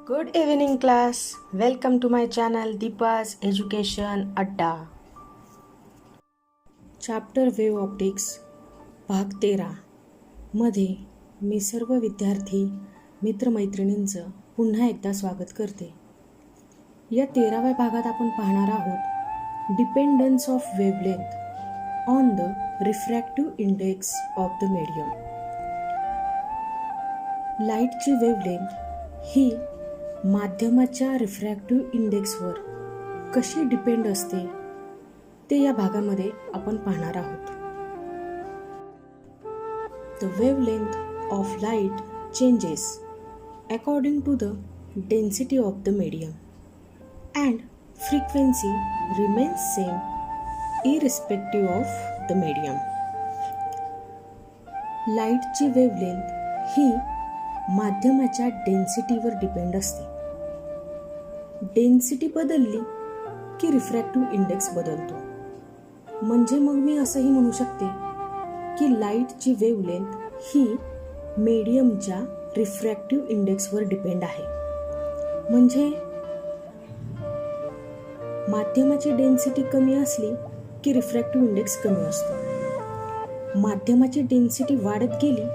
Good evening class. Welcome to my channel Deepa's Education Adda. Chapter wave optics भाग 13 मध्ये मी सर्व विद्यार्थी मित्रमैत्रिणींचं पुन्हा एकदा स्वागत करते. या 13व्या भागात आपण पाहणार आहोत dependence of wavelength on the refractive index of the medium. लाईटची वेवलेंथ ही माध्यमाच्या रिफ्रॅक्टिव्ह इंडेक्सवर कशी डिपेंड असते ते या भागामध्ये आपण पाहणार आहोत. The wavelength of light changes according to the density of the medium and frequency remains same irrespective of the medium. लाईटची वेवलेंथ ही माध्यमाच्या डेन्सिटीवर डिपेंड असते. डेन्सिटी बदलली की रिफ्रॅक्टिव्ह इंडेक्स बदलतो. म्हणजे मग मी असंही म्हणू शकते की लाईटची वेवलेंथ ही मीडियमच्या रिफ्रॅक्टिव्ह इंडेक्सवर डिपेंड आहे. म्हणजे माध्यमाची डेन्सिटी कमी असली की रिफ्रॅक्टिव्ह इंडेक्स कमी असतो. माध्यमाची डेन्सिटी वाढत गेली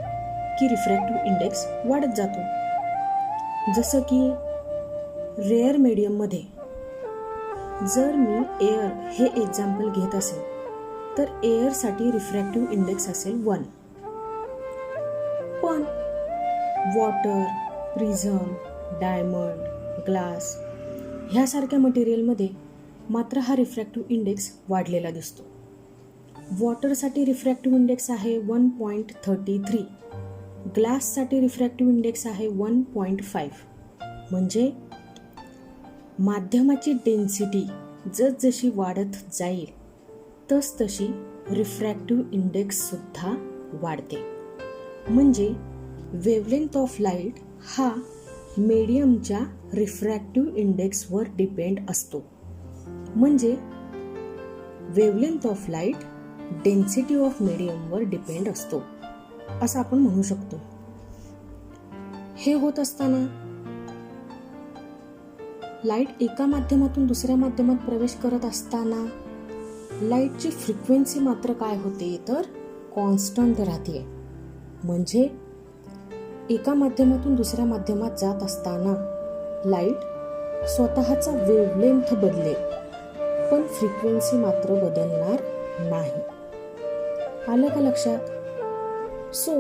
की रिफ्रॅक्टिव्ह इंडेक्स वाढत जातो. जसं की रेअर मीडियममध्ये जर मी एअर हे एक्झाम्पल घेत असेल तर एअरसाठी रिफ्रॅक्टिव्ह इंडेक्स असेल 1. पण वॉटर, प्रिझम, डायमंड, ग्लास ह्यासारख्या मटेरियलमध्ये मात्र हा रिफ्रॅक्टिव्ह इंडेक्स वाढलेला दिसतो. वॉटरसाठी रिफ्रॅक्टिव्ह इंडेक्स आहे 1.33. ग्लाससाठी रिफ्रॅक्टिव्ह इंडेक्स आहे 1.5. म्हणजे माध्यमाची डेन्सिटी जसजशी वाढत जाईल तसतशी रिफ्रॅक्टिव्ह इंडेक्ससुद्धा वाढते. म्हणजे वेवलेंथ ऑफ लाईट हा मीडियमच्या रिफ्रॅक्टिव्ह इंडेक्सवर डिपेंड असतो. म्हणजे wavelength of light density of मीडियमवर डिपेंड असतो असं आपण म्हणू शकतो. हे होत असताना लाईट एका माध्यमातून दुसऱ्या माध्यमात प्रवेश करत असताना लाईटची फ्रिक्वेन्सी मात्र काय होते तर कॉन्स्टंट राहते. म्हणजे एका माध्यमातून दुसऱ्या माध्यमात जात असताना लाईट स्वतःचा वेवलेंथ बदलेल पण फ्रिक्वेन्सी मात्र बदलणार नाही. आलं का लक्षात? So,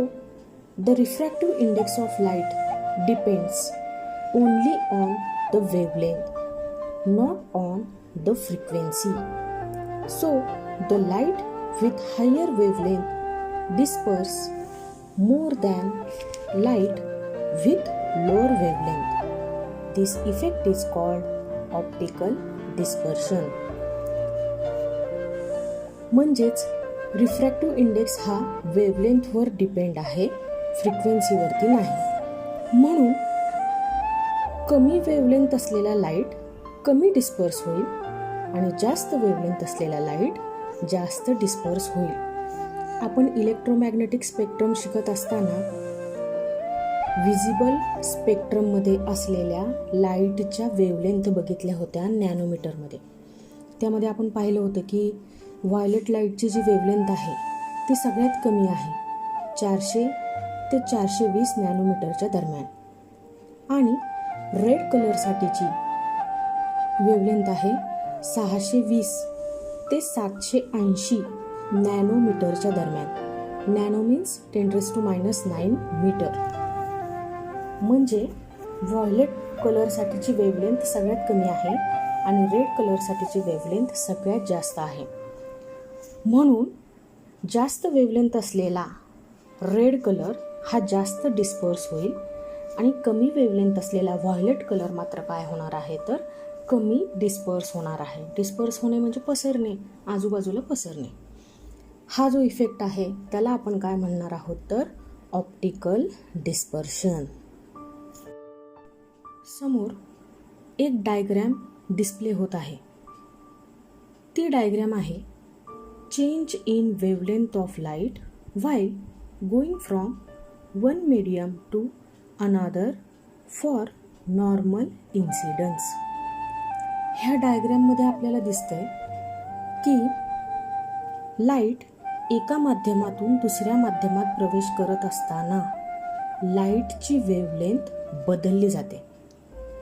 the refractive index of light depends only on the wavelength, not on the frequency. So, the light with higher wavelength disperse more than light with lower wavelength. This effect is called optical dispersion. म्हणजेच refractive index हा वेवलेंथवर depend आहे, फ्रिक्वेन्सीवरती नाही. म्हणून कमी wavelength असलेला light कमी disperse होईल आणि जास्त वेवलेंथ असलेला लाईट जास्त डिस्पर्स होईल. आपण इलेक्ट्रोमॅग्नेटिक स्पेक्ट्रम शिकत असताना व्हिजिबल स्पेक्ट्रममध्ये असलेल्या लाईटच्या वेवलेंथ बघितल्या होत्या नॅनोमीटरमध्ये. त्यामध्ये आपण पाहिलं होतं की व्हायलेट लाईटची जी वेवलेंथ आहे ती सगळ्यात कमी आहे, 400 ते 420 नॅनोमीटरच्या दरम्यान. आणि रेड कलरसाठीची वेवलेंथ आहे 620 ते 780 नॅनोमीटरच्या दरम्यान. Nano means 10⁻⁹ meter. म्हणजे व्हायलेट कलरसाठीची वेवलेंथ सगळ्यात कमी आहे आणि रेड कलरसाठीची वेवलेंथ सगळ्यात जास्त आहे. म्हणून जास्त वेवलेंथ असलेला रेड कलर हा जास्त डिस्पर्स होईल आणि कमी वेवलेंथ असलेला व्हायलेट कलर मात्र काय होणार आहे तर कमी डिस्पर्स होणार आहे. डिस्पर्स होणे म्हणजे पसरणे, आजूबाजूला पसरणे. हा जो इफेक्ट आहे त्याला आपण काय म्हणणार आहोत तर ऑप्टिकल डिस्पर्शन. समोर एक डायग्रॅम डिस्प्ले होत आहे. ती डायग्रॅम आहे change in wavelength of light while going from one medium to another for normal incidence. ह्या डायग्रॅममध्ये आपल्याला दिसतंय की लाईट एका माध्यमातून दुसऱ्या माध्यमात प्रवेश करत असताना लाईटची वेव्हलेंथ बदलली जाते.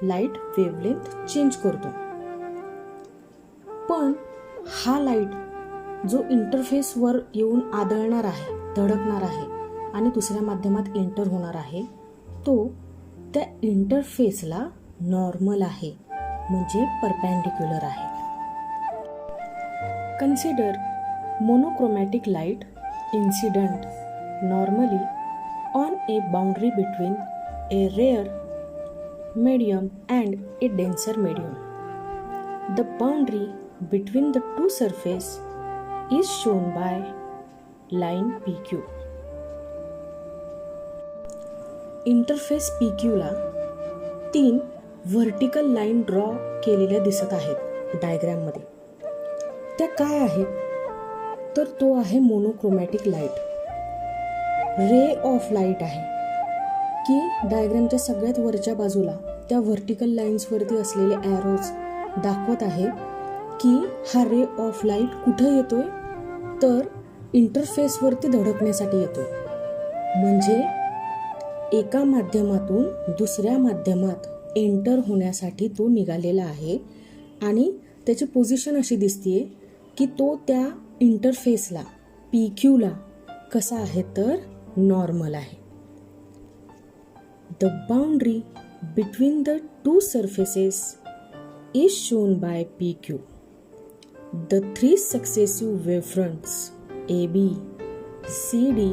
लाईट वेव्हलेंथ चेंज करतो. पण हा लाईट जो इंटरफेसवर येऊन आदळणार आहे, धडकणार आहे आणि दुसऱ्या माध्यमात एंटर होणार आहे, तो त्या इंटरफेसला नॉर्मल आहे, म्हणजे परपेंडिक्युलर आहे. Consider monochromatic light incident normally on a boundary between a rare medium and a denser medium. The boundary between the two surfaces is shown by line PQ. Interface PQ ला 3 vertical line draw केलेल्या दिसत आहेत डायग्रॅममध्ये. त्या काय आहेत? तर तो आहे monochromatic light. Ray of light आहे की डायग्रॅमच्या सगळ्यात वरच्या बाजूला त्या व्हर्टिकल लाईन्सवरती असलेले ॲरोज दाखवत आहे की हा रे ऑफ लाईट कुठं येतोय, तर इंटरफेसवरती धडकण्यासाठी येतोय. म्हणजे एका माध्यमातून दुसऱ्या माध्यमात एंटर होण्यासाठी तो निघालेला आहे आणि त्याची पोझिशन अशी दिसतीये की तो त्या इंटरफेसला PQला कसा आहे, तर नॉर्मल आहे. The boundary between the two surfaces is shown by PQ. The 3 successive wavefronts AB, CD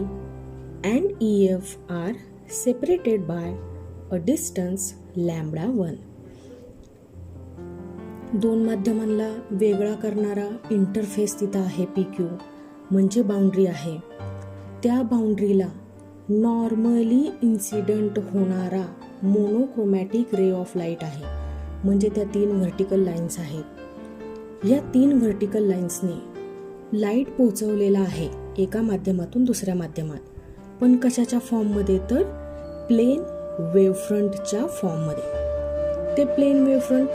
and EF are separated by a distance λ1. दोन माध्यमांना वेगळा करणारा इंटरफेस तिथं आहे PQ, म्हणजे बाउंड्री आहे. त्या बाउंड्रीला नॉर्मली इन्सिडंट होणारा मोनोक्रोमॅटिक रे ऑफ लाईट आहे, म्हणजे त्या 3 व्हर्टिकल लाईन्स आहेत. या 3 व्हर्टिकल लाईन्सने लाईट पोहोचवलेला आहे एका माध्यमातून दुसऱ्या माध्यमात. पण कशाच्या फॉर्ममध्ये? तर प्लेन वेव्हफ्रंटच्या फॉर्ममध्ये. ते प्लेन वेव्हफ्रंट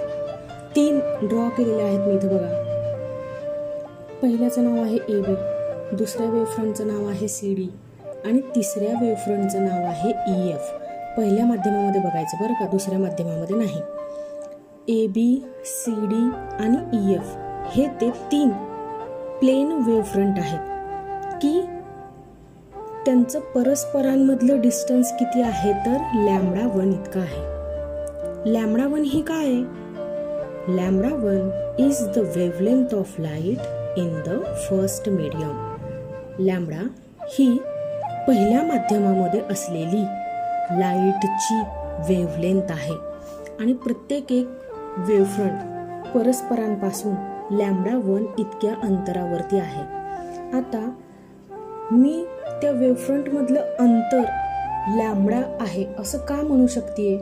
3 ड्रॉ केलेले आहेत मी इथं बघा. पहिल्याचं नाव आहे AB, दुसऱ्या वेव्हफ्रंटचं नाव आहे CD आणि तिसऱ्या वेव्हफ्रंटचं नाव आहे EF. पहिल्या माध्यमामध्ये बघायचं बरं का, दुसऱ्या माध्यमामध्ये नाही. AB, CD आणि EF हे ते 3 प्लेन वेव्हफ्रंट आहेत की त्यांचं परस्परांमधलं डिस्टन्स किती आहे, तर λ1 इतका आहे. λ1 ही काय आहे? λ1 is the wavelength of light in the first medium. Lambda ही पहिल्या माध्यमामध्ये असलेली लाईटची वेव्हलेंथ आहे आणि प्रत्येक एक वेव्हफ्रंट परस्परांपासून λ1 इतक्या अंतरावरती आहे. आता मी त्या वेव्हफ्रंटमधलं अंतर लॅम्बडा आहे असं का म्हणू शकते,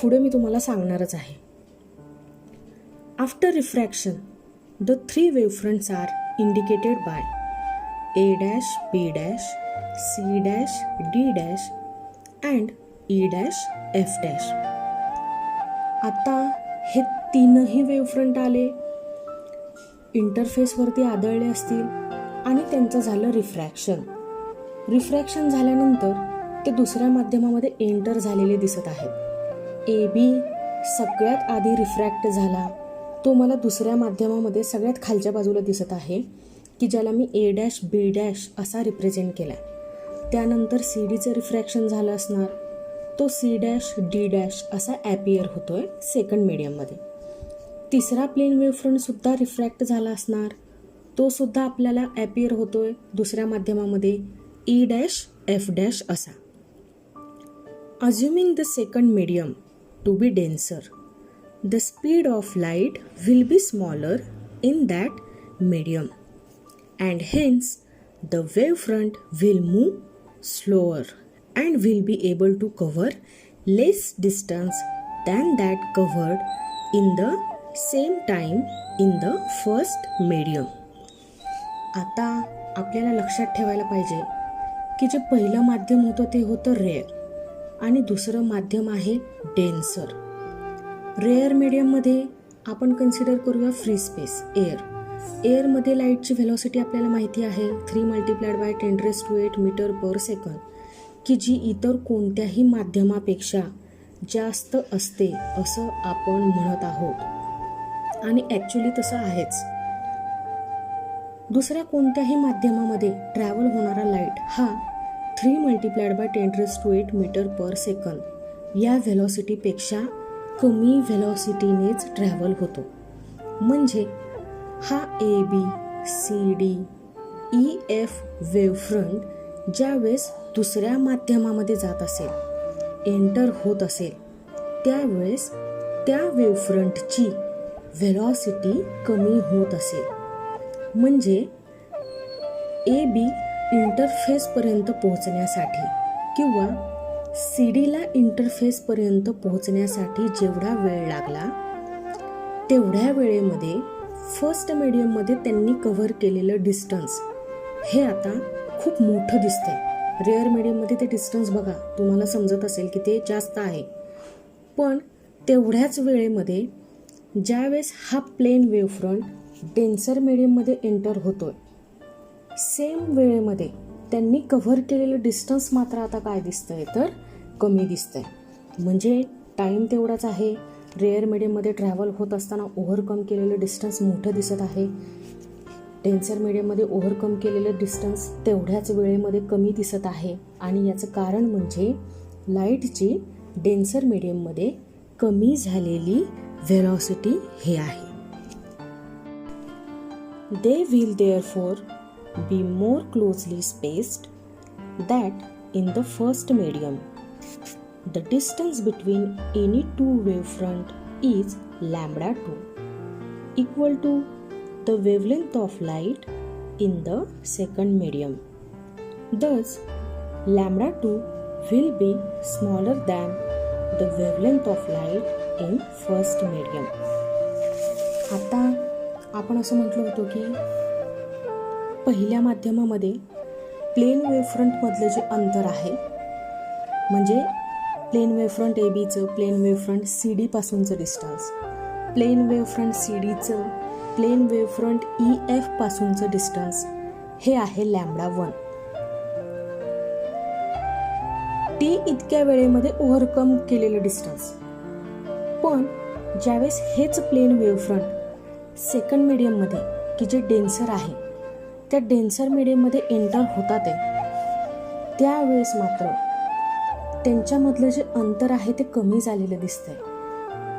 पुढे मी तुम्हाला सांगणारच आहे. After refraction, the 3 wavefronts are indicated by A dash, B dash, C dash, D dash and E dash, F dash. आता हे 3ही वेव्हफ्रंट आले, इंटरफेसवरती आदळले असतील आणि त्यांचं झालं रिफ्रॅक्शन. रिफ्रॅक्शन झाल्यानंतर ते दुसऱ्या माध्यमामध्ये एंटर झालेले दिसत आहेत. AB सगळ्यात आधी रिफ्रॅक्ट झाला, तो मला दुसऱ्या माध्यमामध्ये सगळ्यात खालच्या बाजूला दिसत आहे की ज्याला मी A डॅश B डॅश असा रिप्रेझेंट केला. त्यानंतर CDचं रिफ्रॅक्शन झालं असणार, तो C डॅश D डॅश असा ॲपियर होतोय सेकंड मीडियममध्ये. तिसरा प्लेन वेव्हफ्रंटसुद्धा रिफ्रॅक्ट झाला असणार, तो सुद्धा आपल्याला ॲपियर होतोय दुसऱ्या माध्यमामध्ये E डॅश F डॅश असा. Assuming the second medium to be denser, the speed of light will be smaller in that medium and hence the wavefront will move slower and will be able to cover less distance than that covered in the same time in the first medium. आता आपल्याला लक्षात ठेवायला पाहिजे की जे पहिलं माध्यम होतं ते होतं रेअर आणि दुसरं माध्यम आहे डेन्सर. रेअर मीडियममध्ये आपण कन्सिडर करूया फ्री स्पेस, एअरमध्ये लाईटची व्हेलॉसिटी आपल्याला माहिती आहे 3 × 10⁸ मीटर पर सेकंद, की जी इतर कोणत्याही माध्यमापेक्षा जास्त असते असं आपण म्हणत आहोत आणि ॲक्च्युली तसं आहेच. दुसऱ्या कोणत्याही माध्यमामध्ये ट्रॅव्हल होणारा लाईट हा 3 × 10⁸ मीटर पर सेकंद या व्हेलॉसिटीपेक्षा कमी व्हेलॉसिटीनेच ट्रॅव्हल होतो. म्हणजे हा ABCDEF वेव्हफ्रंट ज्यावेळेस दुसऱ्या माध्यमामध्ये जात असेल, एंटर होत असेल, त्यावेळेस त्या वेव्हफ्रंटची व्हेलॉसिटी कमी होत असेल. म्हणजे AB इंटरफेसपर्यंत पोहोचण्यासाठी किंवा CDला इंटरफेसपर्यंत पोहोचण्यासाठी जेवढा वेळ लागला तेवढ्या वेळेमध्ये फर्स्ट मीडियममध्ये त्यांनी कव्हर केलेलं डिस्टन्स हे आता खूप मोठं दिसतंय. रेअर मीडियममध्ये ते डिस्टन्स बघा, तुम्हाला समजत असेल की ते जास्त आहे, पण तेवढ्याच वेळेमध्ये ज्यावेळेस हा प्लेन वेव्हफ्रंट डेन्सर मीडियममध्ये एंटर होतोय, सेम वेळेमध्ये त्यांनी कव्हर केलेलं डिस्टन्स मात्र आता काय दिसतंय तर कमी दिसतंय. म्हणजे टाईम तेवढाच आहे, रेअर मीडियममध्ये ट्रॅव्हल होत असताना ओव्हरकम केलेलं डिस्टन्स मोठं दिसत आहे, डेन्सर मीडियममध्ये ओव्हरकम केलेलं डिस्टन्स तेवढ्याच वेळेमध्ये कमी दिसत आहे. आणि याचं कारण म्हणजे लाईटची डेन्सर मीडियममध्ये कमी झालेली व्हेलॉसिटी हे आहे. They will therefore be more closely spaced than in the first medium. The distance between any two wavefront is λ2 equal to the wavelength of light in the second medium. Thus, λ2 will be smaller than the wavelength of light in first medium. आता आपण असं म्हटलं होतं की पहिल्या माध्यमामध्ये plain वेव्हफ्रंटमधलं जे अंतर आहे, म्हणजे प्लेन वेव्हफ्रंट ABचं प्लेन वेव्हफ्रंट CD पासूनचं डिस्टन्स, प्लेन वेव्हफ्रंट CDचं प्लेन वेव्हफ्रंट EF पासूनचं डिस्टन्स हे आहे λ1. टी इतक्या वेळेमध्ये ओव्हरकम केलेलं डिस्टन्स. पण ज्यावेळेस हेच प्लेन वेव्हफ्रंट सेकंड मीडियममध्ये की जे डेन्सर आहे त्या डेन्सर मीडियममध्ये एंटर होतात आहे, त्यावेळेस मात्र त्यांच्यामधलं जे अंतर आहे ते कमी झालेलं दिसतंय.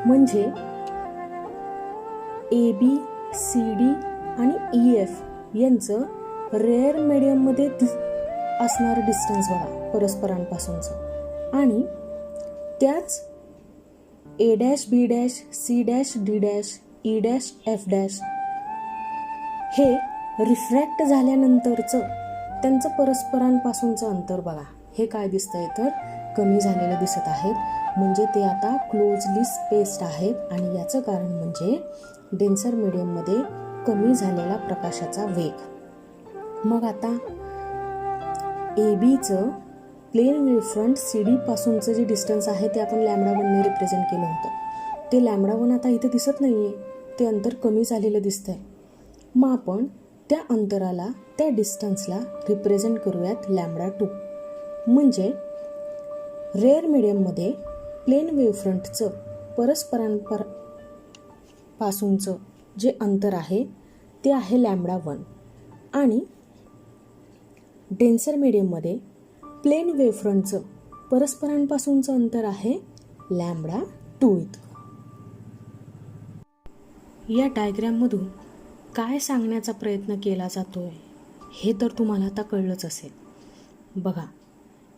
म्हणजे ABCD आणि EF यांचं रेअर मीडियममध्ये असणारं डिस्टन्स बघा परस्परांपासूनचं, आणि त्याच A', B', C', D', E', F' हे रिफ्रॅक्ट झाल्यानंतरचं त्यांचं परस्परांपासूनचं अंतर बघा, हे काय दिसतंय तर कमी झालेलं दिसत आहेत. म्हणजे ते आता क्लोजली स्पेस्ड आहेत आणि याचं कारण म्हणजे डेन्सर मीडियममध्ये कमी झालेला प्रकाशाचा वेग. मग आता ABचं प्लेन वेव्हफ्रंट CD पासूनचं जे डिस्टन्स आहे ते आपण λ1ने रिप्रेझेंट केलं होतं. ते λ1 आता इथे दिसत नाहीये, ते अंतर कमी झालेलं दिसतंय. मग आपण त्या अंतराला, त्या डिस्टन्सला रिप्रेझेंट करूयात λ2. म्हणजे रेअर मीडियममध्ये प्लेन वेव्हफ्रंटचं परस्परांपासूनचं जे अंतर आहे ते आहे λ1 आणि डेन्सर मीडियममध्ये प्लेन वेव्हफ्रंटचं परस्परांपासूनचं अंतर आहे λ2 इतकं. या डायग्रॅममधून काय सांगण्याचा प्रयत्न केला जातोय हे तर तुम्हाला आता कळलंच असेल. बघा,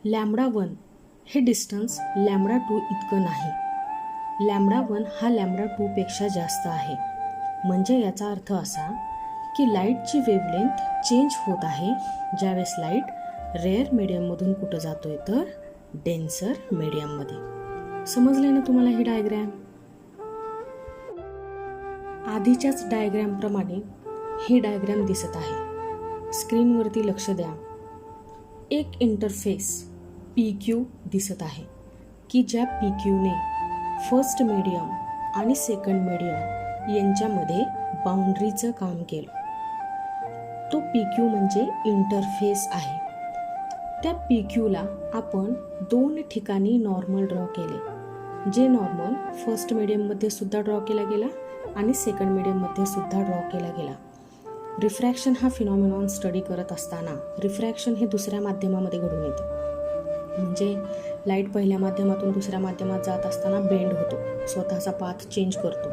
λ1 हे डिस्टन्स λ2 इतकं नाही, λ1 हा λ2 पेक्षा जास्त आहे. म्हणजे याचा अर्थ असा की लाईटची वेव्हलेंथ चेंज होत आहे ज्यावेळेस लाईट रेअर मीडियममधून कुठं जातोय तर डेन्सर मीडियममध्ये. समजले ना तुम्हाला ही डायग्रॅम? आधीच्याच डायग्रॅमप्रमाणे ही डायग्रॅम दिसत आहे. स्क्रीनवरती लक्ष द्या. एक इंटरफेस PQ दिसत आहे की ज्या PQने फर्स्ट मीडियम आणि सेकंड मीडियम यांच्यामध्ये बाउंड्रीचं काम केलं. तो PQ म्हणजे इंटरफेस आहे. त्या PQला आपण 2 ठिकाणी नॉर्मल ड्रॉ केले. जे नॉर्मल फर्स्ट मीडियममध्ये सुद्धा ड्रॉ केला गेला आणि सेकंड मीडियममध्ये सुद्धा ड्रॉ केला गेला. रिफ्रॅक्शन हा फिनॉमिनॉन स्टडी करत असताना रिफ्रॅक्शन हे दुसऱ्या माध्यमामध्ये घडून येतं. म्हणजे लाईट पहिल्या माध्यमातून दुसऱ्या माध्यमात जात असताना बेंड होतो, स्वतःचा पाथ चेंज करतो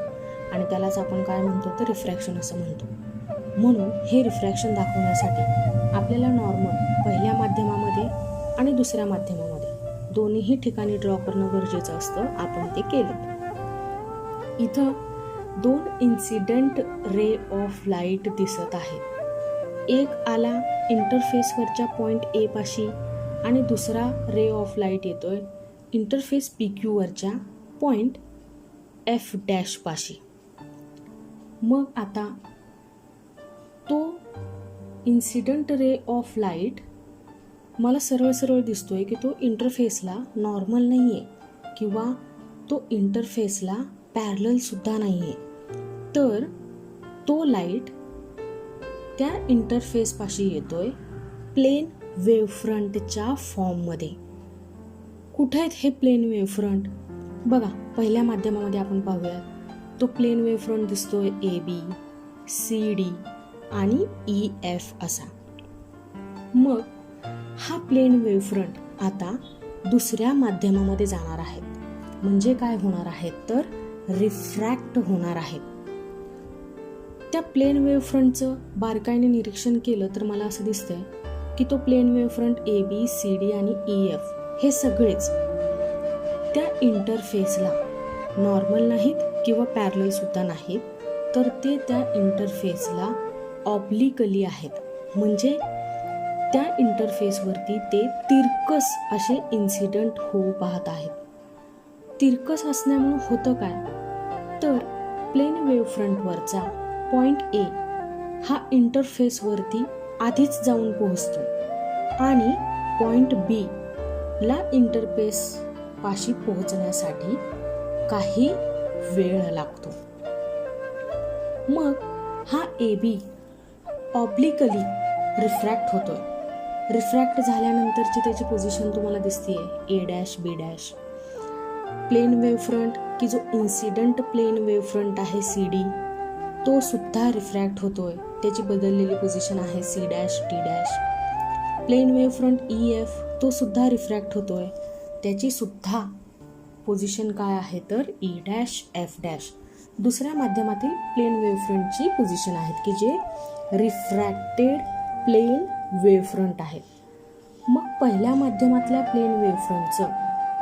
आणि त्यालाच आपण काय म्हणतो तर रिफ्रॅक्शन असं म्हणतो. म्हणून हे रिफ्रॅक्शन दाखवण्यासाठी आपल्याला नॉर्मल पहिल्या माध्यमामध्ये आणि दुसऱ्या माध्यमामध्ये दोन्हीही ठिकाणी ड्रॉ करणं गरजेचं असतं. आपण ते केलं. इथं 2 इन्सिडेंट रे ऑफ लाईट दिसत आहेत. एक आला इंटरफेसवरच्या पॉईंट A पाशी आणि दुसरा रे ऑफ लाईट येतोय इंटरफेस PQ वरच्या पॉईंट F' पाशी. मग आता तो इन्सिडंट रे ऑफ लाईट मला सरळ सरळ दिसतोय की तो इंटरफेसला नॉर्मल नाही आहे किंवा तो इंटरफेसला पॅरलल सुद्धा नाही आहे. तर तो लाईट त्या इंटरफेसपाशी येतोय प्लेन वेव्हफ्रंटच्या फॉर्ममध्ये. कुठे आहेत हे प्लेन वेव्हफ्रंट? बघा, पहिल्या माध्यमामध्ये आपण पाहूया. तो प्लेन वेव्हफ्रंट दिसतोय AB, CD आणि EF असा. मग हा प्लेन वेव्हफ्रंट आता दुसऱ्या माध्यमामध्ये जाणार आहेत. म्हणजे काय होणार आहेत तर रिफ्रॅक्ट होणार आहेत. त्या प्लेन वेव्हफ्रंटचं बारकाईने निरीक्षण केलं तर मला असं दिसतंय की तो प्लेन वेव्हफ्रंट AB, CD आणि EF हे सगळेच त्या इंटरफेसला नॉर्मल नाहीत किंवा पॅरलल सुद्धा नाहीत, तर ते त्या इंटरफेसला ऑब्लिकली आहेत. म्हणजे त्या इंटरफेसवरती ते तिरकस असे इन्सिडंट होऊ पाहत आहेत. तिरकस असण्यामुळे होतं काय तर प्लेन वेव्हफ्रंटवरचा पॉईंट A हा इंटरफेसवरती आधीच जाऊन पोहोचतो आणि पॉईंट B ला इंटरफेस पाशी पोहोचण्यासाठी काही वेळ लागतो. मग हा AB ऑब्लिकली रिफ्रॅक्ट होतोय. रिफ्रॅक्ट झाल्यानंतरची त्याची पोझिशन तुम्हाला दिसतीये A', B'. प्लेन वेव्हफ्रंट की जो इन्सिडंट प्लेन वेव्हफ्रंट आहे CD तो सुद्धा रिफ्रॅक्ट होतोय. त्याची बदललेली पोझिशन आहे C', T'. Plain wavefront EF तो सुद्धा रिफ्रॅक्ट होतोय. त्याची सुद्धा पोझिशन काय आहे तर E', F'. दुसऱ्या माध्यमातील प्लेन वेव्हफ्रंटची पोझिशन आहेत की जे रिफ्रॅक्टेड प्लेन वेव्हफ्रंट आहेत. मग पहिल्या माध्यमातल्या प्लेन वेव्हफ्रंटचं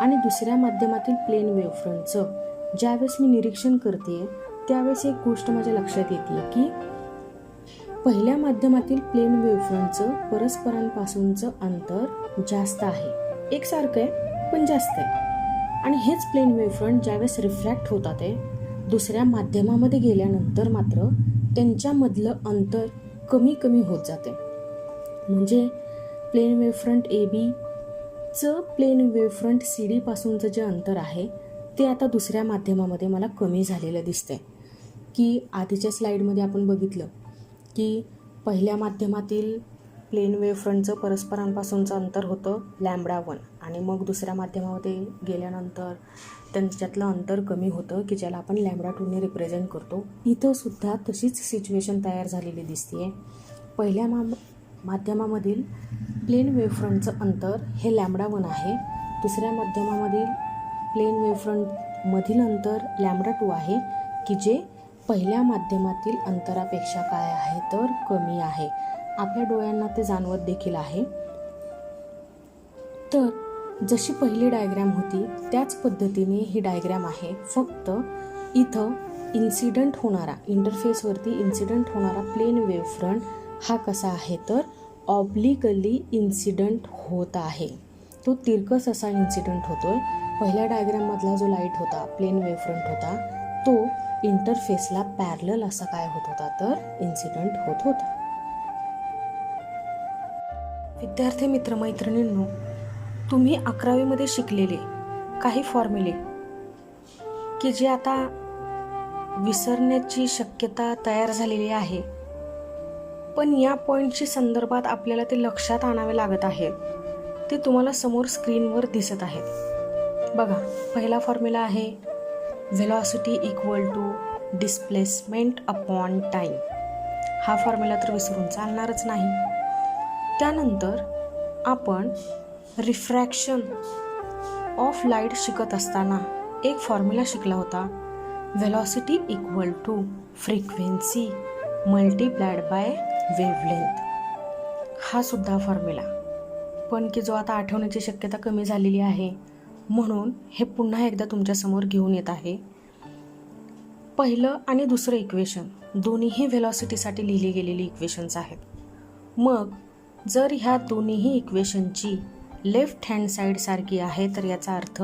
आणि दुसऱ्या माध्यमातील प्लेन वेव्हफ्रंटचं ज्यावेळेस मी निरीक्षण करते त्यावेळेस एक गोष्ट माझ्या लक्षात येते की पहिल्या माध्यमातील प्लेन वेव्हफ्रंटचं परस्परांपासूनचं अंतर जास्त आहे. एकसारखं आहे पण जास्त आहे. आणि हेच प्लेन वेव्हफ्रंट ज्यावेळेस रिफ्रॅक्ट होतात आहे दुसऱ्या माध्यमामध्ये गेल्यानंतर मात्र त्यांच्यामधलं अंतर कमी कमी होत जाते. म्हणजे प्लेन वेव्हफ्रंट ABचं प्लेन वेव्हफ्रंट CD पासूनचं जे अंतर आहे ते आता दुसऱ्या माध्यमामध्ये मला कमी झालेलं दिसतंय. की आधीच्या स्लाईडमध्ये आपण बघितलं की पहिल्या माध्यमातील प्लेन वेव्हफ्रंटचं परस्परांपासूनचं अंतर होतं λ1 आणि मग दुसऱ्या माध्यमामध्ये गेल्यानंतर त्यांच्यातलं अंतर कमी होतं की ज्याला आपण λ2ने रिप्रेझेंट करतो. इथं सुद्धा तशीच सिच्युएशन तयार झालेली दिसते. पहिल्या माध्यमामधील प्लेन वेव्हफ्रंटचं अंतर हे λ1 आहे. दुसऱ्या माध्यमामधील प्लेन वेव्हफ्रंटमधील अंतर λ2 आहे की जे पहिल्या माध्यमातील अंतरापेक्षा काय आहे तर कमी आहे. आपल्या डोळ्यांना ते जाणवत देखील आहे. तर जशी पहिली डायग्रॅम होती त्याच पद्धतीने ही डायग्रॅम आहे. फक्त इथं इन्सिडंट होणारा इंटरफेसवरती इन्सिडंट होणारा प्लेन वेव्हफ्रंट हा कसा आहे तर ऑब्लिकली इन्सिडंट होत आहे. तो तिरकस असा इन्सिडंट होतोय. पहिल्या डायग्रॅममधला जो लाईट होता प्लेन वेव्हफ्रंट होता तो इंटरफेसला पॅरलल असा काय होत होता तर इन्सिडंट होत होता. विद्यार्थी मित्रमैत्रिणींनो, तुम्ही 11वी मध्ये शिकलेले काही फॉर्म्युले की जे आता विसरण्याची शक्यता तयार झालेली आहे, पण या पॉईंटच्या संदर्भात आपल्याला ते लक्षात आणावे लागत आहेत. ते तुम्हाला समोर स्क्रीनवर दिसत आहेत. बघा, पहिला फॉर्म्युला आहे velocity equal to displacement upon time. हा फॉर्म्युला तर विसरून चालणारच नाही. त्यानंतर आपण रिफ्रॅक्शन ऑफ लाईट शिकत असताना एक फॉर्म्युला शिकला होता, velocity equal to frequency multiplied by wavelength. हा सुद्धा फॉर्म्युला, पण की जो आता आठवण्याची शक्यता कमी झालेली आहे, म्हणून हे पुन्हा एकदा तुमच्यासमोर घेऊन येत आहे. पहिलं आणि दुसरं इक्वेशन दोन्हीही व्हेलॉसिटीसाठी लिहिली गेलेली इक्वेशन्स आहेत. मग जर ह्या दोन्हीही इक्वेशनची लेफ्ट हँड साईड सारखी आहे, तर याचा अर्थ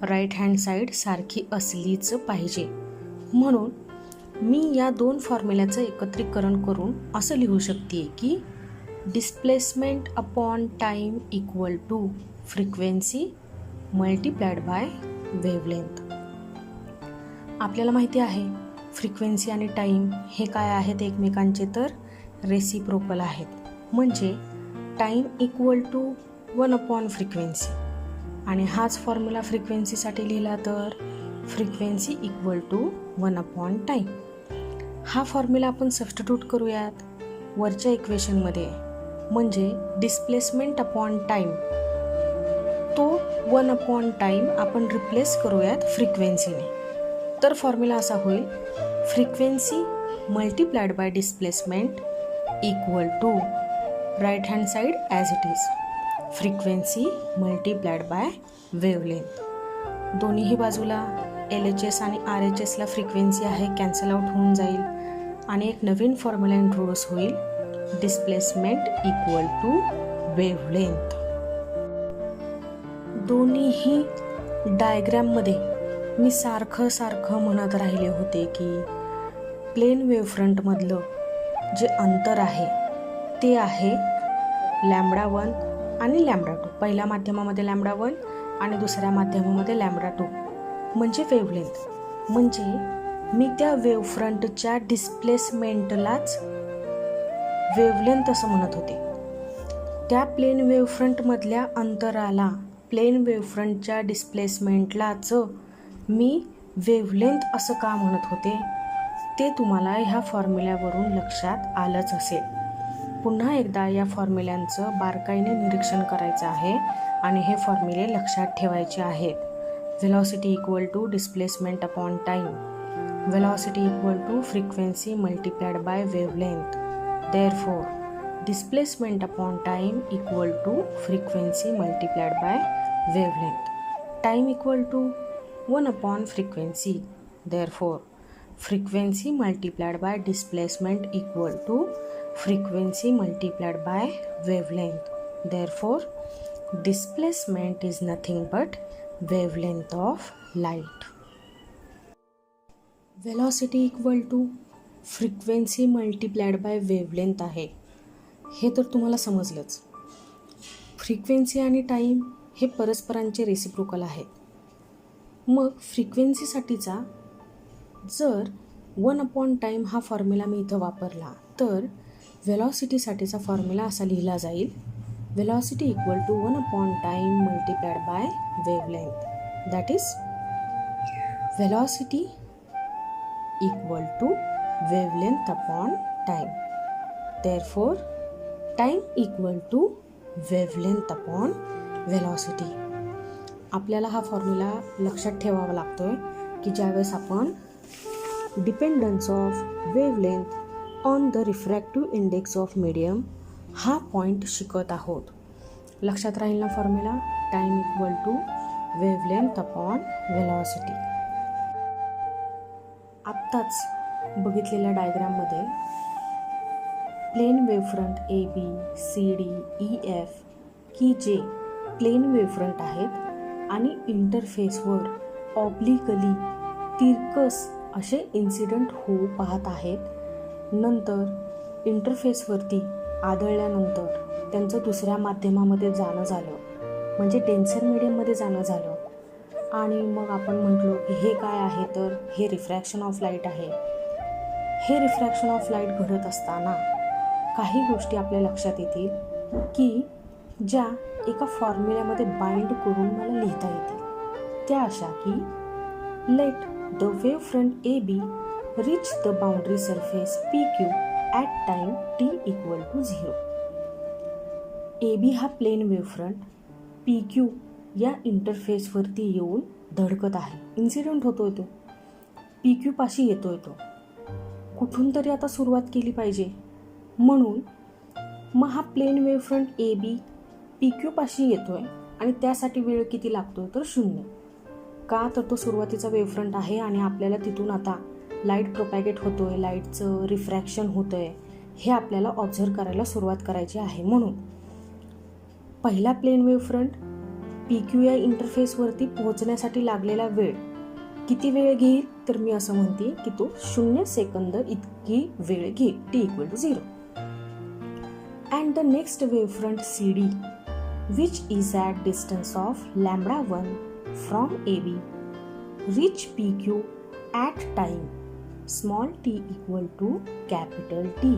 राईट हँड साईड सारखी असलीच पाहिजे. म्हणून मी या दोन फॉर्म्युल्याचं एकत्रीकरण करून असं लिहू शकते की displacement upon time equal to frequency multiplied by wavelength. आपल्याला माहिती आहे फ्रिक्वेन्सी आणि टाईम हे काय आहेत एकमेकांचे, तर रेसिप्रोकल आहेत. म्हणजे time equal to 1 upon frequency, आणि हाच फॉर्म्युला फ्रिक्वेन्सीसाठी लिहिला तर frequency equal to 1 upon time. हा फॉर्म्युला आपण सबस्टिट्यूट करूयात वरच्या इक्वेशनमध्ये. म्हणजे डिस्प्लेसमेंट अपॉन टाईम तो 1 अपॉन टाईम आपण रिप्लेस करूयात फ्रिक्वेन्सीने. तर फॉर्म्युला असा होईल frequency multiplied by displacement equal to right hand side as it is frequency multiplied by wavelength. दोन्हीही बाजूला LHS आणि RHSला फ्रिक्वेन्सी आहे, कॅन्सल आउट होऊन जाईल आणि एक नवीन फॉर्म्युला इंट्रोड्यूस होईल, डिस्प्लेसमेंट इक्वल टू वेव्हलेंथ. दोन्हीही डायग्रॅममध्ये मी सारखं म्हणत राहिले होते की प्लेन वेव्हफ्रंटमधलं जे अंतर आहे ते आहे λ1 आणि λ2. पहिल्या माध्यमामध्ये λ1 आणि दुसऱ्या माध्यमामध्ये λ2 म्हणजे वेव्हलेंथ. म्हणजे मी त्या वेव्हफ्रंटच्या डिस्प्लेसमेंटलाच वेव्हलेंथ असं म्हणत होते. त्या प्लेन वेव्हफ्रंटमधल्या अंतराला, प्लेन वेव्हफ्रंटच्या डिस्प्लेसमेंटलाच मी वेव्हलेंथ असं का म्हणत होते ते तुम्हाला ह्या फॉर्म्युल्यावरून लक्षात आलंच असेल. पुन्हा एकदा या फॉर्म्युल्यांचं बारकाईने निरीक्षण करायचं आहे आणि हे फॉर्म्युले लक्षात ठेवायचे आहेत. Velocity equal to displacement upon time, velocity equal to frequency multiplied by wavelength. Therefore displacement upon time equal to frequency multiplied by wavelength. Time equal to 1 upon frequency. Therefore frequency multiplied by displacement equal to frequency multiplied by wavelength. Therefore, displacement is nothing but wavelength of light. Velocity equal to frequency multiplied by wavelength आहे. हे तर तुम्हाला समजलंच. Frequency आणि time हे परस्परांचे reciprocal आहेत. मग फ्रिक्वेन्सीसाठीचा जर 1 अपॉन टाईम हा फॉर्म्युला मी इथं वापरला तर व्हेलॉसिटीसाठीचा फॉर्म्युला असा लिहिला जाईल, velocity equal to 1 upon time multiplied by wavelength. That is velocity equal to wavelength upon time. Therefore time equal to wavelength upon velocity. आपल्याला हा फॉर्म्युला लक्षात ठेवावा लागतोय की ज्यावेळेस आपण dependence of wavelength on the refractive index of medium हा point शिकत आहोत. लक्षात राहील ना formula, time equal to wavelength upon velocity. आत्ताच बघितलेल्या डायग्राममध्ये प्लेन वेव्हफ्रंट ABCDEF की जे प्लेन वेव्हफ्रंट आहेत आणि इंटरफेसवर ऑब्लिकली तिरकस असे इन्सिडंट होऊ पाहत आहेत. नंतर इंटरफेसवरती आदळल्यानंतर त्यांचं दुसऱ्या माध्यमामध्ये जाणं झालं, म्हणजे डेन्सर मीडियममध्ये जाणं झालं. आणि मग आपण म्हटलो की हे काय आहे, तर हे रिफ्रॅक्शन ऑफ लाईट आहे. हे रिफ्रॅक्शन ऑफ लाईट घडत असताना काही गोष्टी आपल्या लक्षात येतील की ज्या एका फॉर्म्युल्यामध्ये बाइंड करून मला लिहिता येतील. त्या अशा की let the wave front A B reach the boundary surface P Q at time T equal to 0. A B हा plane wave front P Q या इंटरफेसवरती येऊन धडकत आहे. इन्सिडेंट होतोय तो, पी क्यू पाशी येतोय तो. कुठून तरी आता सुरुवात केली पाहिजे, म्हणून मग हा plane wave front A B P Q पाशी येतोय आणि त्यासाठी वेळ किती लागतोय, तर 0. का, तर तो सुरुवातीचा वेव्ह फ्रंट आहे आणि आपल्याला तिथून आता लाईट प्रोपॅगेट होतोय, लाईटचं रिफ्रॅक्शन होतंय, हे आपल्याला ऑब्झर्व करायला सुरुवात करायची आहे. म्हणून पहिला plane wave front P Q या इंटरफेसवरती पोहोचण्यासाठी लागलेला वेळ किती वेळ घेईल, तर मी असं म्हणते की तो 0 सेकंद इतकी वेळ घेईल, T equal to 0. And the next wave front C D which is at distance of λ1 from A B reach P Q at time small T equal to capital T.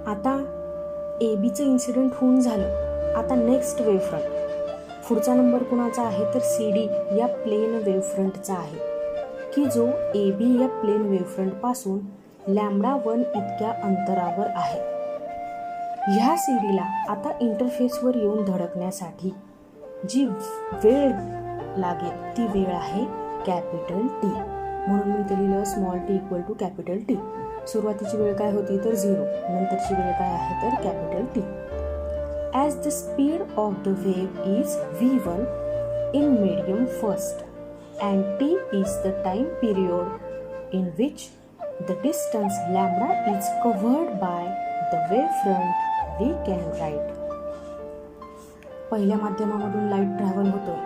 आता ए बीचं incident होऊन झालं. आता next wave front, पुढचा number कुणाचा आहे, तर C D या प्लेन वेव्ह फ्रंटचा आहे की जो ए बी या प्लेन वेव्ह फ्रंटपासून λ1 इतक्या अंतरावर आहे. ह्या सी डीला आता इंटरफेसवर येऊन धडकण्यासाठी जी वेळ लागेल ती वेळ आहे कॅपिटल टी. म्हणून मी ते लिहिलं small T equal to capital T. सुरुवातीची वेळ काय होती, तर 0. नंतरची वेळ काय आहे, तर capital T. As the speed of the wave is v1 in medium first and t is the time period in which the distance lambda is covered by the wavefront, we can write. पहिल्या माध्यमामधून light travel होतोय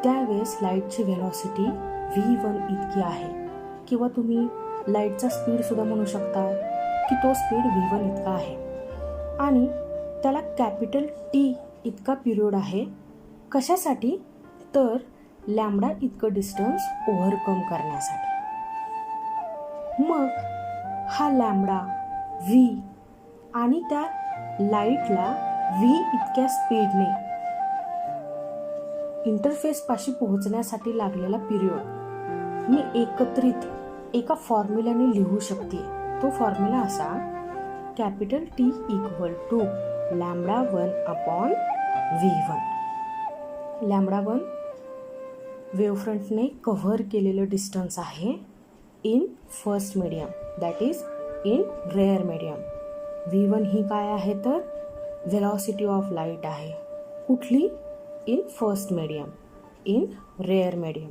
त्यावेळेस लाईटची velocity v1 इतकी आहे, किंवा तुम्ही लाईटचा speed सुद्धा म्हणू शकता की तो स्पीड v1 इतका आहे आणि त्याला कॅपिटल टी इतका पिरियड आहे. कशासाठी, तर लॅम्बडा इतकं डिस्टन्स ओव्हरकम करण्यासाठी. मग हा लॅम्बडा व्ही आणि त्या लाईटला व्ही इतक्या स्पीडने इंटरफेसपाशी पोहोचण्यासाठी लागलेला पिरियड मी एकत्रित एका फॉर्म्युल्याने लिहू शकते. तो फॉर्म्युला असा, capital T equal to λ1 upon v1. λ1 वेव्हफ्रंटने कव्हर केलेलं डिस्टन्स आहे in first medium, that is in rare medium. v1 ही काय आहे, तर व्हेलॉसिटी ऑफ लाईट आहे. कुठली, in first medium, in rare medium.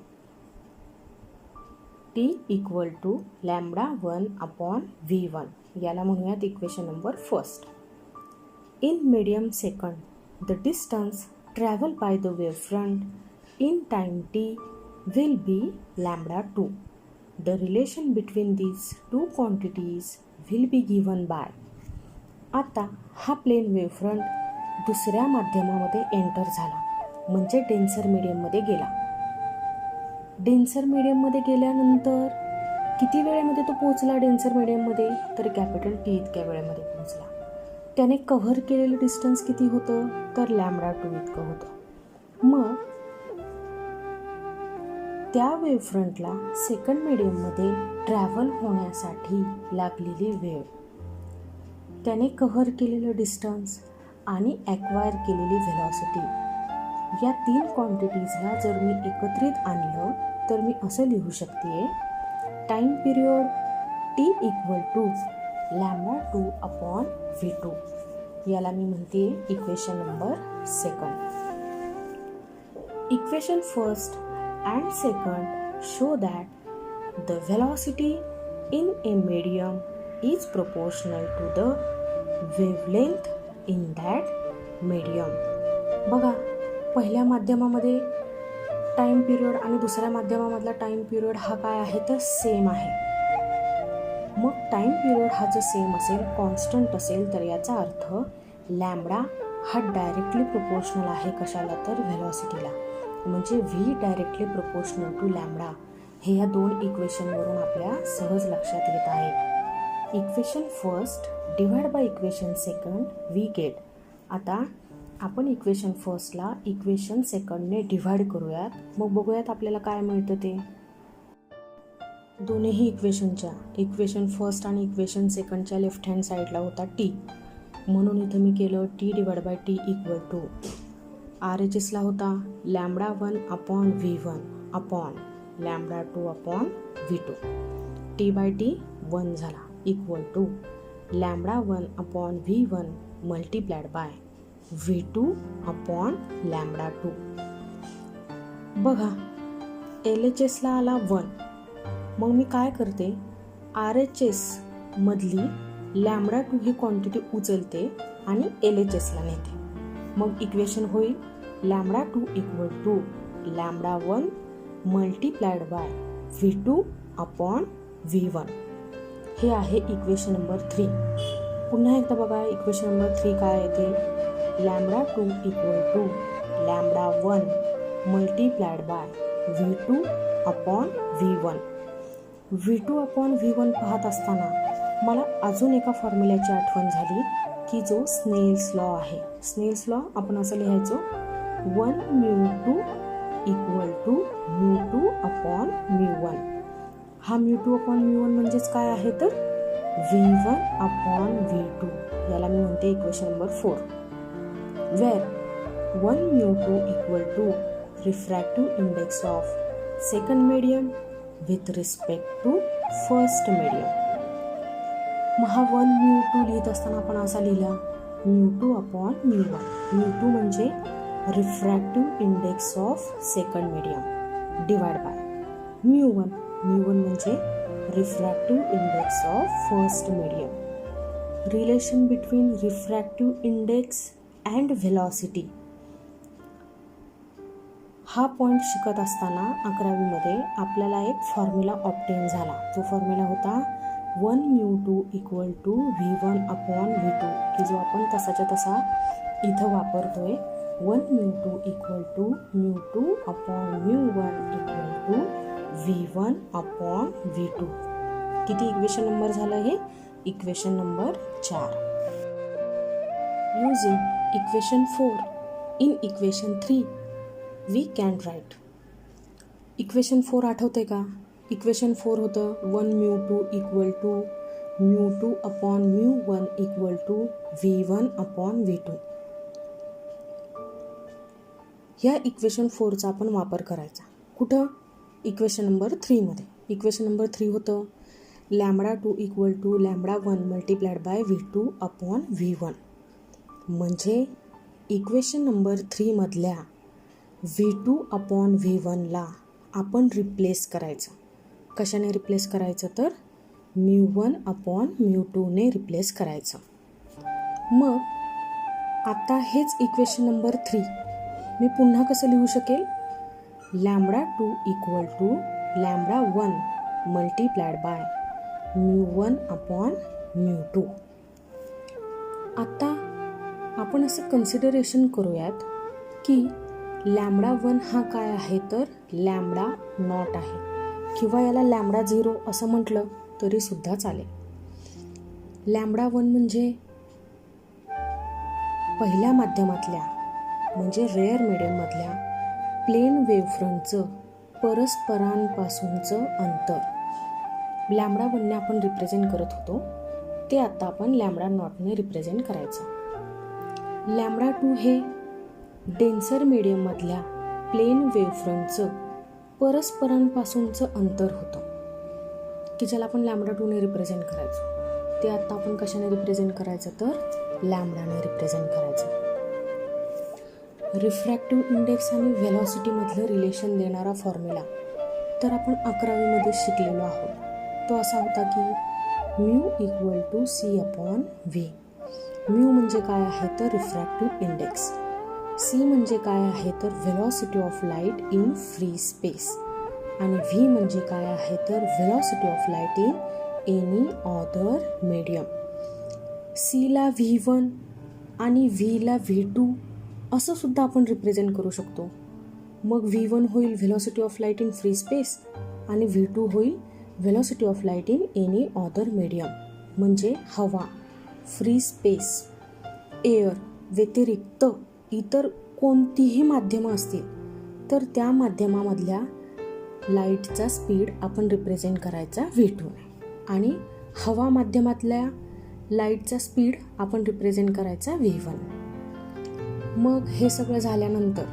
T equal to λ1 upon v1. याला म्हणूयात equation number first. In medium second, the distance traveled by the wavefront in time t will be λ2. The relation between these two quantities will be given by. आता हा plain वेव्हफ्रंट दुसऱ्या माध्यमामध्ये enter झाला, म्हणजे denser मीडियममध्ये गेला. डेन्सर मीडियममध्ये गेल्यानंतर किती वेळेमध्ये तो पोहोचला डेन्सर मीडियममध्ये, तर कॅपिटल टी इतक्या वेळेमध्ये पोहोचला. त्याने कव्हर केलेलं डिस्टन्स किती होतं, तर λ2 इतकं होतं. मग त्या वेव्हफ्रंटला सेकंड मीडियममध्ये ट्रॅव्हल होण्यासाठी लागलेली वेळ, त्याने कव्हर केलेलं डिस्टन्स आणि ॲक्वायर केलेली व्हेलॉसिटी, या 3 क्वांटिटीजला जर मी एकत्रित आणलं तर मी असं लिहू शकते, time period T equal to λ2 upon v2. याला मी म्हणते equation number second. Equation first and second show that the velocity in a medium is proportional to the wavelength in that medium. बघा, पहिल्या माध्यमामध्ये टाइम पिरियड आणि दुसऱ्या माध्यमामधला time period हा काय आहे, तर सेम आहे. मग टाइम पिरियड हा जर सेम असेल, कॉन्स्टंट असेल, तर याचा अर्थ लॅम्बडा हा डायरेक्टली प्रोपोर्शनल आहे कशाला, तर व्हेलॉसिटीला. म्हणजे V directly proportional to lambda हे या दोन इक्वेशनवरून आपल्या सहज लक्षात येत आहे. Equation first divide by equation second we get. आता आपण इक्वेशन फर्स्टला इक्वेशन सेकंडने डिवाइड करूयात, मग बघूयात आपल्याला काय मिळतं ते. दोन्ही इक्वेशन फर्स्ट आणि इक्वेशन सेकंडच्या लेफ्ट हँड साईडला होता टी, म्हणून इथं मी केलं T divide by T equal to RHSला होता λ1 upon V1 upon λ2 upon V2. T by T 1 झाला equal to λ1 upon V1 multiplied by V2 upon λ2. बघा LHSला आला 1, मग मी काय करते RHS मधली λ2 ही क्वांटिटी उचलते आणि LHSला नेते. मग इक्वेशन होईल λ2 equal to λ1 multiplied by V2 upon V1. हे आहे इक्वेशन नंबर 3. पुन्हा एकदा बघा इक्वेशन नंबर 3 काय येते λ2 equal to λ1 multiplied by V2 upon V1. V2 upon V1 पाहत असताना मला अजून एका फॉर्म्युल्याची आठवण झाली की जो स्नेल्स लॉ आहे. स्नेल्स लॉ आपण असं लिहायचो 1 μ2 इक्वल टू μ2 अपॉन μ1. हा μ2 अपॉन μ1 म्हणजेच काय आहे तर V1 अपॉन V2. याला मी म्हणते equation number 4. Where 1 μ2 equal to refractive index of second medium with respect to first medium. मग हा 1 μ2 लिहित असताना आपण असा लिहिला μ2 अपॉन μ1. μ2 म्हणजे refractive index of second medium divide by μ1. μ1 म्हणजे refractive index of first medium. Relation between refractive index and velocity हा पॉईंट शिकत असताना 11वीमध्ये आपल्याला एक फॉर्म्युला ऑब्टेन झाला. तो फॉर्म्युला होता 1 μ2 equal to V1 upon V2 की जो आपण तसाच्या तसा इथं वापरतोय. 1 μ2 equal to μ2 upon μ1 equal to V1 upon V2. किती इक्वेशन नंबर झालं हे? Equation number 4. Using equation 4 in equation 3 we can write. Equation 4 आठवते का? इक्वेशन 4 होतं 1 μ2 equal to μ2 upon μ1 equal to V1 upon V2. या इक्वेशन 4चा आपण वापर करायचा कुठं? इक्वेशन नंबर 3 मध्ये. इक्वेशन नंबर 3 होतं λ2 equal to λ1 multiplied by V2 upon V1. म्हणजे इक्वेशन नंबर 3 मधल्या V2 अपॉन V1ला आपण रिप्लेस करायचं. कशाने रिप्लेस करायचं तर μ1 अपॉन μ2ने रिप्लेस करायचं. मग आता हेच इक्वेशन नंबर 3 मी पुन्हा कसं लिहू शकेल? λ2 equal to λ1 multiplied by μ1 upon μ2. आता आपण असं कन्सिडरेशन करूयात की λ1 हा काय आहे तर लॅम्बडा नॉट आहे किंवा याला λ0 असं म्हटलं तरी सुद्धा चालेल. λ1 म्हणजे पहिल्या माध्यमातल्या म्हणजे रेअर मीडियममधल्या प्लेन वेव्हफ्रंटचं परस्परांपासूनचं अंतर λ1ने आपण रिप्रेझेंट करत होतो ते आता आपण λ0ने रिप्रेझेंट करायचं. λ2 हे डेन्सर मीडियममधल्या प्लेन वेव्हफ्रंटचं परस्परांपासूनचं अंतर होतं की ज्याला आपण λ2ने रिप्रेझेंट करायचो. ते आता आपण कशाने रिप्रेझेंट करायचं तर लॅम्बडाने रिप्रेझेंट करायचं. रिफ्रॅक्टिव्ह इंडेक्स आणि व्हेलॉसिटीमधलं रिलेशन देणारा फॉर्म्युला तर आपण 11वीमध्ये शिकलेलो आहोत. तो असा होता की μ equal to C upon V. μ म्हणजे काय आहे तर रिफ्रॅक्टिव्ह इंडेक्स. C म्हणजे काय आहे तर velocity of light in free space. आणि V म्हणजे काय आहे तर velocity of light in any other medium. C ला V1 आणि V ला V2 असं सुद्धा आपण रिप्रेझेंट करू शकतो. मग V1 होईल velocity of light in free space आणि V2 होईल velocity of light in any other medium, म्हणजे हवा, फ्री स्पेस, एअर व्यतिरिक्त इतर कोणतीही माध्यमं असतील तर त्या माध्यमामधल्या लाईटचा स्पीड आपण रिप्रेझेंट करायचा V2 आणि हवा माध्यमातल्या लाईटचा स्पीड आपण रिप्रेझेंट करायचा V1. मग हे सगळं झाल्यानंतर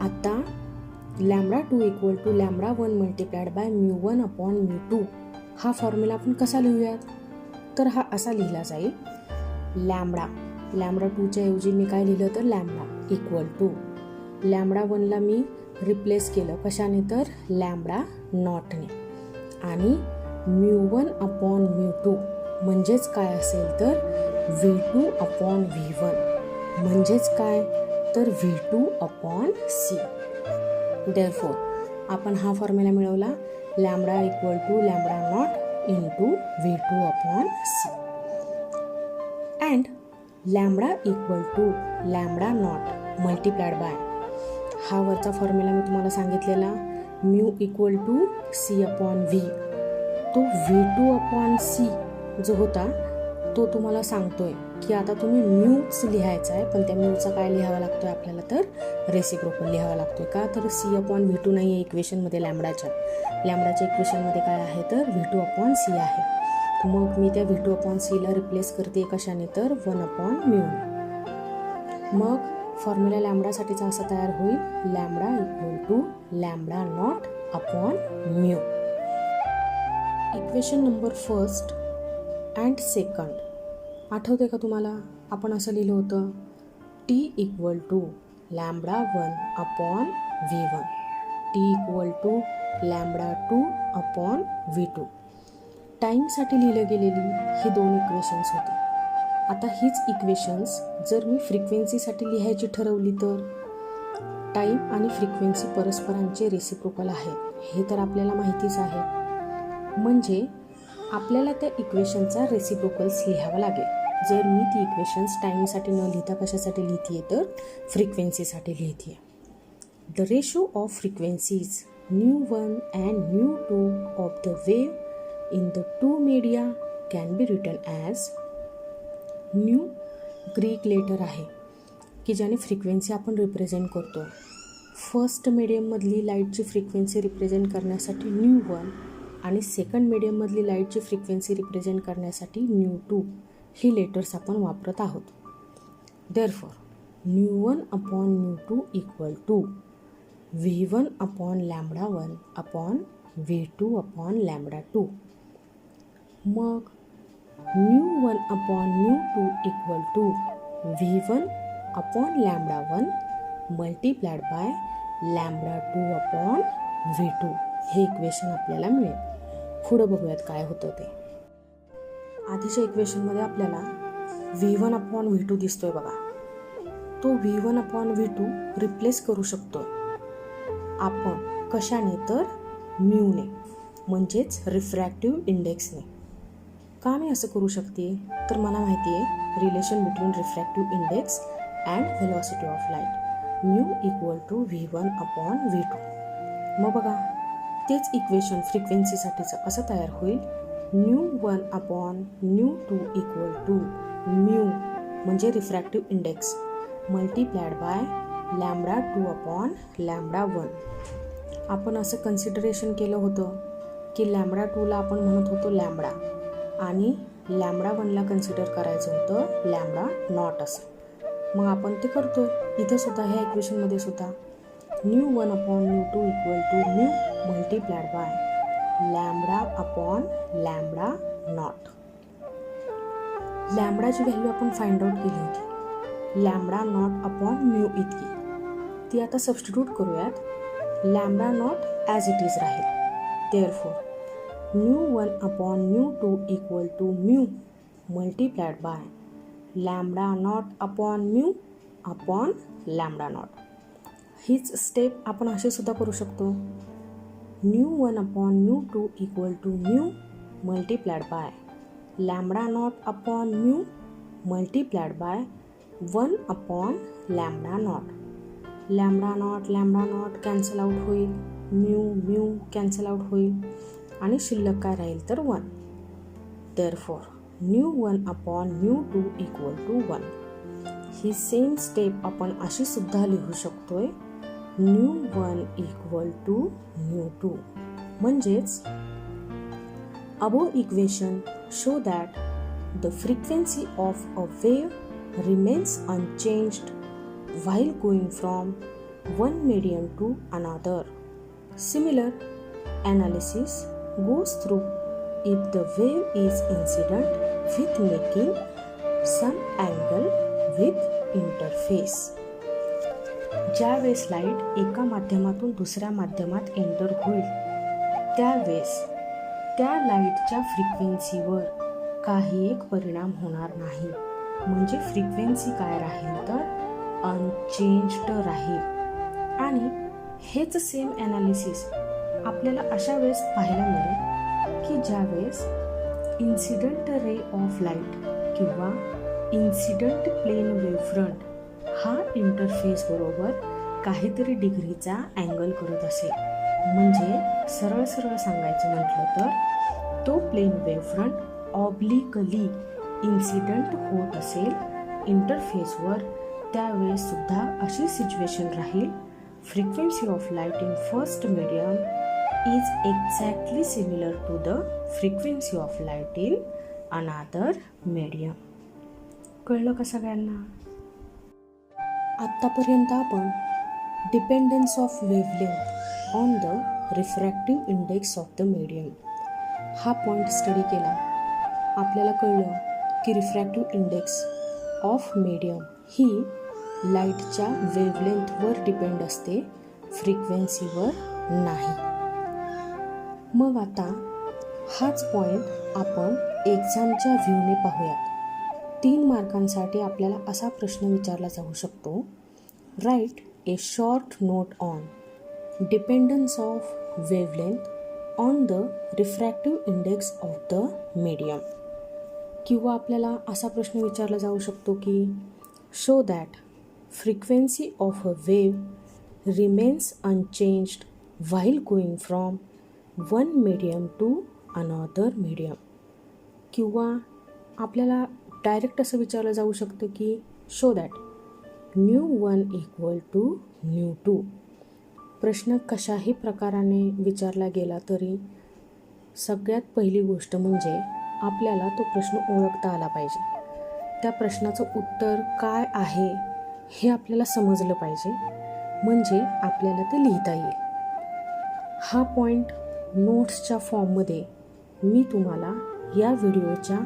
आता λ2 = λ1 मल्टिप्लाइड बाय μ1 अपॉन μ2 हा फॉर्म्युला आपण कसा लिहूयात, तर हा असा लिहिला जाईल. λ2च्या ऐवजी मी काय लिहिलं तर λ = λ1ला मी रिप्लेस केलं कशाने तर λ0ने आणि μ1 अपॉन μ2 म्हणजेच काय असेल तर V2 अपॉन V1 म्हणजेच काय तर V2 अपॉन C. देअरफॉर आपण हा फॉर्म्युला मिळवला λ = λ0 into V2 upon C and λ = λ0 multiplied by हा वरचा फॉर्म्युला मी तुम्हाला सांगितलेला μ = C अपॉन V, तो V2 अपॉन C जो होता तो तुम्हाला सांगतोय की आता तुम्ही म्यूच लिहायचा आहे, पण त्या म्यूचा काय लिहावा लागतोय आपल्याला तर रेसिप्रोकल लिहावा लागतोय. का तर C अपॉन V2 नाही आहे इक्वेशनमध्ये लॅम्बडाच्या इक्वेशनमध्ये काय आहे तर V2 अपॉन C आहे. मग मी त्या V2 अपॉन Cला रिप्लेस करते कशाने तर 1 अपॉन म्यू. मग फॉर्म्युला लॅम्बडासाठीचा असा तयार होईल λ = λ0 upon mu. Equation number first and second आठवते का तुम्हाला, आपण असं लिहिलं होतं T = λ1 upon V1, T = λ2 upon V2. टाईमसाठी लिहिलं गेलेली ही दोन इक्वेशन्स होती. आता हीच इक्वेशन्स जर मी फ्रिक्वेन्सीसाठी लिहायची ठरवली तर टाईम आणि फ्रिक्वेन्सी परस्परांचे रेसिप्रोकल आहेत हे तर आपल्याला माहितीच आहे. म्हणजे आपल्याला त्या इक्वेशनचा रेसिप्रोकल्स लिहावा लागेल. जर मी ती इक्वेशन्स टाईमसाठी न लिहिता कशासाठी लिहिते तर फ्रिक्वेन्सीसाठी लिहिते. The ratio of frequencies μ1 and μ2 of the wave in the two media can be written as nu Greek letter आहे की ज्याने फ्रिक्वेन्सी आपण रिप्रेझेंट करतो. फर्स्ट मीडियममधली लाईटची फ्रिक्वेन्सी रिप्रेझेंट करण्यासाठी μ1 आणि सेकंड मीडियममधली लाईटची फ्रिक्वेन्सी रिप्रेझेंट करण्यासाठी μ2 ही लेटर्स आपण वापरत आहोत. Therefore μ1 upon μ2 = V1 upon λ1 upon V2 upon λ2. मग μ1 upon μ2 = V1 upon λ1 multiplied by λ2 upon V2 हे इक्वेशन आपल्याला मिळेल. पुढं बघूयात काय होतं ते. आधीच्या इक्वेशनमध्ये आपल्याला V1 अपॉन V2 दिसतोय बघा. तो V1 अपॉन V2 रिप्लेस करू शकतो आपण कशाने तर म्यूने, म्हणजेच रिफ्रॅक्टिव्ह इंडेक्सने. का मी असं करू शकते तर मला माहिती आहे relation between refractive index and velocity of light μ = V1 upon V2. मग बघा तेच इक्वेशन फ्रिक्वेन्सीसाठीचं असं तयार होईल μ1 अपॉन μ2 = म्यू म्हणजे refractive index multiplied by λ2 upon λ1. आपण असं कन्सिडरेशन केलं होतं की λ2ला आपण म्हणत होतो लॅम्बडा आणि λ1ला कन्सिडर करायचं होतं λ0 असं. मग आपण ते करतोय इथं सुद्धा ह्या इक्वेशनमध्ये सुद्धा μ1 upon μ2 = mu multiplied by lambda upon λ0. लॅम्बडाची व्हॅल्यू आपण फाइंड आउट केली होती λ0 अपॉन म्यू इतकी. ती आता सबस्टिट्यूट करूयात. λ0 ॲज इट इज राहील. Therefore μ1 upon μ2 = mu multiplied by λ0 upon mu upon λ0. हीच स्टेप आपण अशी सुद्धा करू शकतो. μ1 upon μ2 = mu multiplied by λ0 upon mu multiplied by 1 upon λ0. Lambda nought cancel out होईल, म्यू कॅन्सल आउट होईल आणि शिल्लक काय राहील तर 1. Therefore μ1 upon μ2 equal to 1. ही सेम स्टेप आपण अशी सुद्धा लिहू शकतोय, μ1 इक्वल टू μ2. म्हणजेच above equation show that the frequency of a wave remains unchanged while going from one medium to another. Similar analysis goes through if the wave is incident with making some angle with interface. ज्यावेळेस light एका माध्यमातून दुसऱ्या माध्यमात enter होईल त्यावेळेस त्या लाईटच्या फ्रिक्वेन्सीवर काही एक परिणाम होणार नाही. म्हणजे फ्रिक्वेन्सी काय राहील तर अनचेंज्ड राहील. आणि हेच सेम ॲनालिसिस आपल्याला अशा वेळेस पाहायला मिळेल की ज्यावेळेस इन्सिडंट रे ऑफ लाईट किंवा इन्सिडंट प्लेन वेव्हफ्रंट हा इंटरफेस बरोबर काहीतरी डिग्रीचा अँगल करत असेल. म्हणजे सरळ सांगायचं म्हटलं तर तो प्लेन वेव्हफ्रंट ऑब्लिकली इन्सिडंट होत असेल इंटरफेसवर, त्यावेळेस सुद्धा अशी सिच्युएशन राहील. Frequency of light in first medium is exactly similar to the frequency of light in another medium. कळलं का सगळ्यांना? आत्तापर्यंत आपण dependence of wavelength on the refractive index of the medium हा पॉईंट स्टडी केला. आपल्याला कळलं की रिफ्रॅक्टिव्ह इंडेक्स ऑफ मीडियम ही लाईटच्या वेव्हलेंथवर डिपेंड असते, फ्रिक्वेन्सीवर नाही. मग आता हाच पॉईंट आपण एक्झामच्या व्ह्यूने पाहूयात. 3 मार्कांसाठी आपल्याला असा प्रश्न विचारला जाऊ शकतो, write a short note on dependence of wavelength on the refractive index of the medium. किंवा आपल्याला असा प्रश्न विचारला जाऊ शकतो की show that frequency of a wave remains unchanged while going from one medium to another medium. किंवा आपल्याला डायरेक्ट असं विचारलं जाऊ शकतं की शो दॅट μ1 इक्वल टू μ2. प्रश्न कशाही प्रकाराने विचारला गेला तरी सगळ्यात पहिली गोष्ट म्हणजे आपल्याला तो प्रश्न ओळखता आला पाहिजे. त्या प्रश्नाचं उत्तर काय आहे हे आपल्याला समजलं पाहिजे, म्हणजे आपल्याला ते लिहिता येईल. हा पॉईंट नोट्सच्या फॉर्ममध्ये मी तुम्हाला या व्हिडिओच्या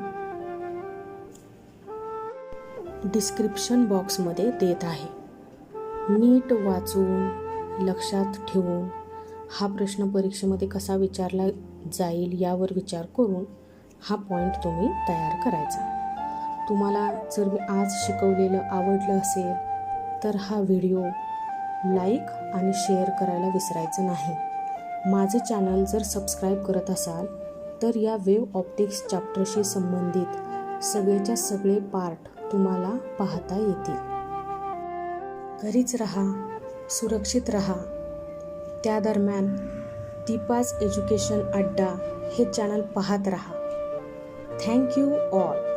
डिस्क्रिप्शन बॉक्समध्ये देत आहे. नीट वाचून लक्षात ठेवून हा प्रश्न परीक्षेमध्ये कसा विचारला जाईल यावर विचार करून हा पॉईंट तुम्ही तयार करायचा. तुम्हाला जर मी आज शिकवलेलं आवडलं असेल तर हा व्हिडिओ लाईक आणि शेअर करायला विसरायचं नाही. माझं चॅनल जर सबस्क्राईब करत असाल तर या वेव्ह ऑप्टिक्स चॅप्टरशी संबंधित सगळेच्या सगळे पार्ट तुम्हाला पाहता येतील. घरीच राहा, सुरक्षित राहा. त्या दरम्यान दीपाज एज्युकेशन अड्डा हे चॅनल पाहत राहा. Thank you all.